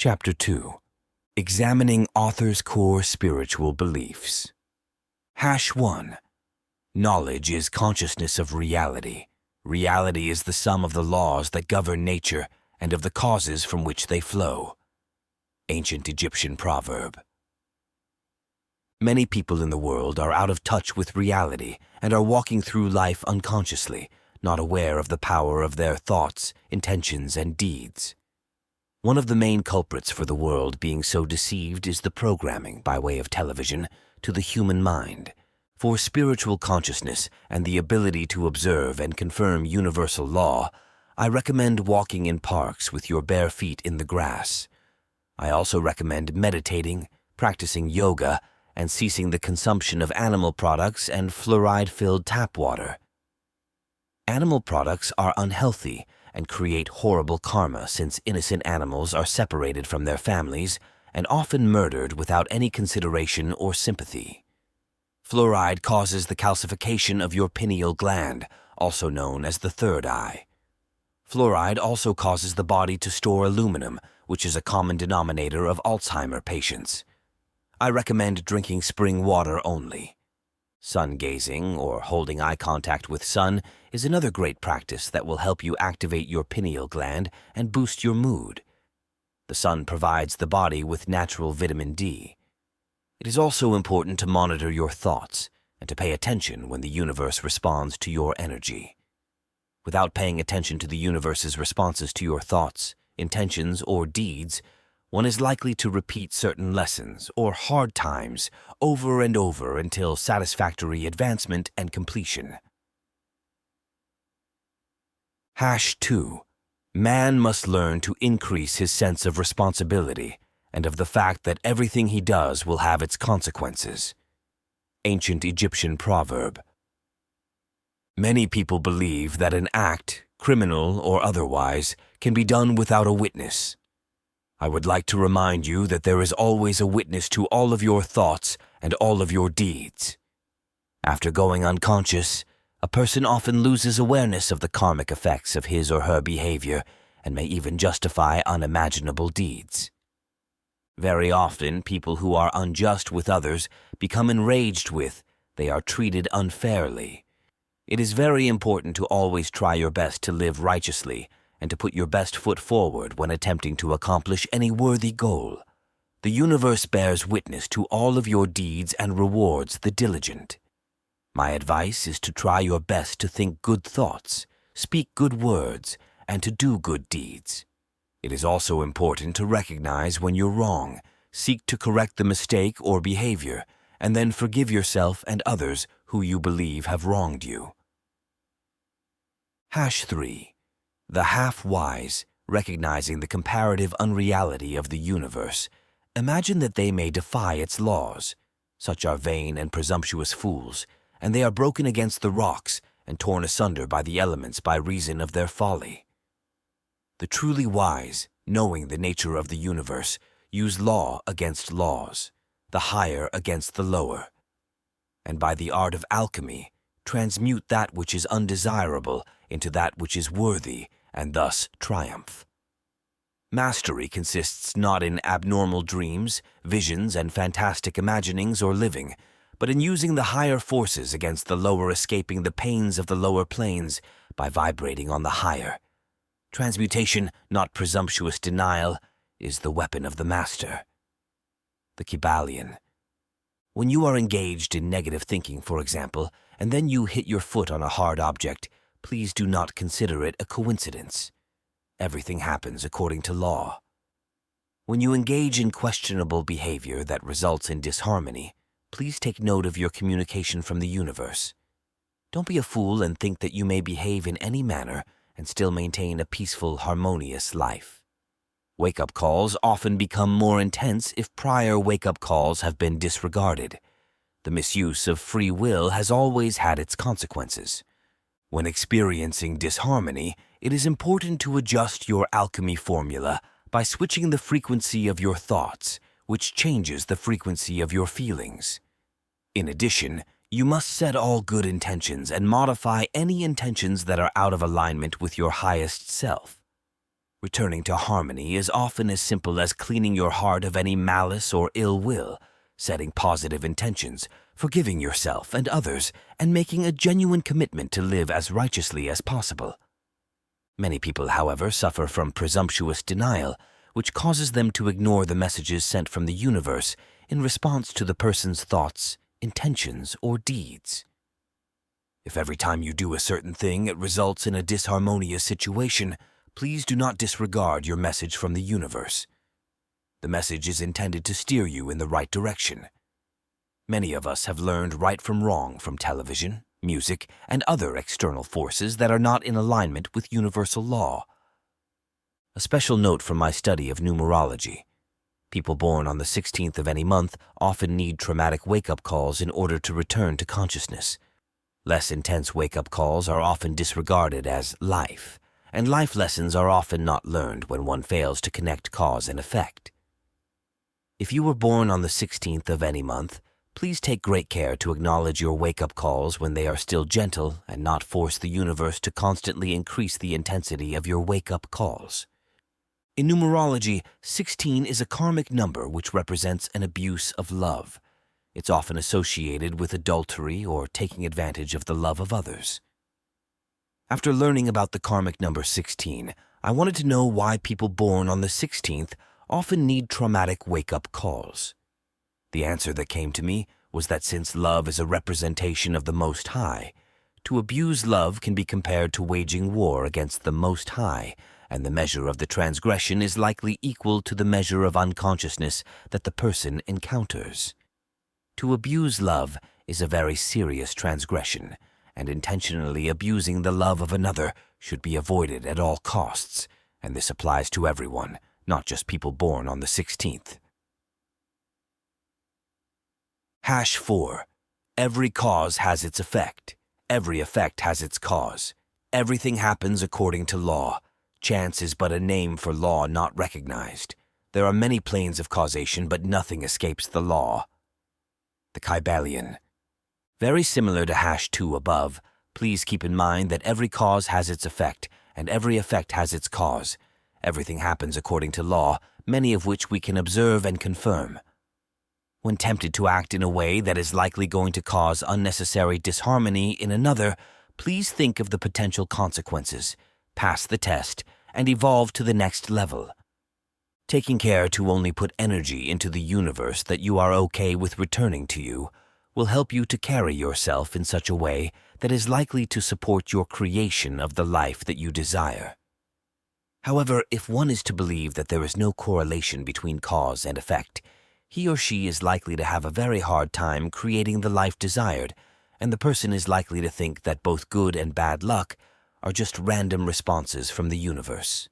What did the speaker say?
Chapter 2. Examining Author's Core Spiritual Beliefs. Hash 1. Knowledge is consciousness of reality. Reality is the sum of the laws that govern nature and of the causes from which they flow. Ancient Egyptian proverb. Many people in the world are out of touch with reality and are walking through life unconsciously, not aware of the power of their thoughts, intentions, and deeds. One of the main culprits for the world being so deceived is the programming, by way of television, to the human mind. For spiritual consciousness and the ability to observe and confirm universal law, I recommend walking in parks with your bare feet in the grass. I also recommend meditating, practicing yoga, and ceasing the consumption of animal products and fluoride-filled tap water. Animal products are unhealthy and create horrible karma, since innocent animals are separated from their families and often murdered without any consideration or sympathy. Fluoride causes the calcification of your pineal gland, also known as the third eye. Fluoride also causes the body to store aluminum, which is a common denominator of Alzheimer patients. I recommend drinking spring water only. Sun gazing, or holding eye contact with sun, is another great practice that will help you activate your pineal gland and boost your mood. The sun provides the body with natural vitamin D. It is also important to monitor your thoughts and to pay attention when the universe responds to your energy. Without paying attention to the universe's responses to your thoughts, intentions, or deeds, one is likely to repeat certain lessons or hard times over and over until satisfactory advancement and completion. Hash 2. Man must learn to increase his sense of responsibility and of the fact that everything he does will have its consequences. Ancient Egyptian proverb. Many people believe that an act, criminal or otherwise, can be done without a witness. I would like to remind you that there is always a witness to all of your thoughts and all of your deeds. After going unconscious, a person often loses awareness of the karmic effects of his or her behavior and may even justify unimaginable deeds. Very often, people who are unjust with others become enraged with, they are treated unfairly. It is very important to always try your best to live righteously and to put your best foot forward when attempting to accomplish any worthy goal. The universe bears witness to all of your deeds and rewards the diligent. My advice is to try your best to think good thoughts, speak good words, and to do good deeds. It is also important to recognize when you're wrong, seek to correct the mistake or behavior, and then forgive yourself and others who you believe have wronged you. Hash 3. The half-wise, recognizing the comparative unreality of the universe, imagine that they may defy its laws. Such are vain and presumptuous fools, and they are broken against the rocks and torn asunder by the elements by reason of their folly. The truly wise, knowing the nature of the universe, use law against laws, the higher against the lower, and by the art of alchemy, transmute that which is undesirable into that which is worthy, and thus triumph. Mastery consists not in abnormal dreams, visions, and fantastic imaginings or living, but in using the higher forces against the lower, escaping the pains of the lower planes by vibrating on the higher. Transmutation, not presumptuous denial, is the weapon of the master. The Kybalion. When you are engaged in negative thinking, for example, and then you hit your foot on a hard object, please do not consider it a coincidence. Everything happens according to law. When you engage in questionable behavior that results in disharmony, please take note of your communication from the universe. Don't be a fool and think that you may behave in any manner and still maintain a peaceful, harmonious life. Wake-up calls often become more intense if prior wake-up calls have been disregarded. The misuse of free will has always had its consequences. When experiencing disharmony, it is important to adjust your alchemy formula by switching the frequency of your thoughts, which changes the frequency of your feelings. In addition, you must set all good intentions and modify any intentions that are out of alignment with your highest self. Returning to harmony is often as simple as cleaning your heart of any malice or ill will, setting positive intentions, forgiving yourself and others, and making a genuine commitment to live as righteously as possible. Many people, however, suffer from presumptuous denial, which causes them to ignore the messages sent from the universe in response to the person's thoughts, intentions, or deeds. If every time you do a certain thing it results in a disharmonious situation, please do not disregard your message from the universe. The message is intended to steer you in the right direction. Many of us have learned right from wrong from television, music, and other external forces that are not in alignment with universal law. A special note from my study of numerology. People born on the 16th of any month often need traumatic wake-up calls in order to return to consciousness. Less intense wake-up calls are often disregarded as life, and life lessons are often not learned when one fails to connect cause and effect. If you were born on the 16th of any month, please take great care to acknowledge your wake-up calls when they are still gentle and not force the universe to constantly increase the intensity of your wake-up calls. In numerology, 16 is a karmic number which represents an abuse of love. It's often associated with adultery or taking advantage of the love of others. After learning about the karmic number 16, I wanted to know why people born on the 16th often need traumatic wake-up calls. The answer that came to me was that since love is a representation of the Most High, to abuse love can be compared to waging war against the Most High, and the measure of the transgression is likely equal to the measure of unconsciousness that the person encounters. To abuse love is a very serious transgression, and intentionally abusing the love of another should be avoided at all costs, and this applies to everyone, not just people born on the 16th. #4. Every cause has its effect. Every effect has its cause. Everything happens according to law. Chance is but a name for law not recognized. There are many planes of causation, but nothing escapes the law. The Kybalion. Very similar to #2 above, please keep in mind that every cause has its effect, and every effect has its cause. Everything happens according to law, many of which we can observe and confirm. When tempted to act in a way that is likely going to cause unnecessary disharmony in another, please think of the potential consequences, pass the test, and evolve to the next level. Taking care to only put energy into the universe that you are okay with returning to you will help you to carry yourself in such a way that is likely to support your creation of the life that you desire. However, if one is to believe that there is no correlation between cause and effect, he or she is likely to have a very hard time creating the life desired, and the person is likely to think that both good and bad luck are just random responses from the universe.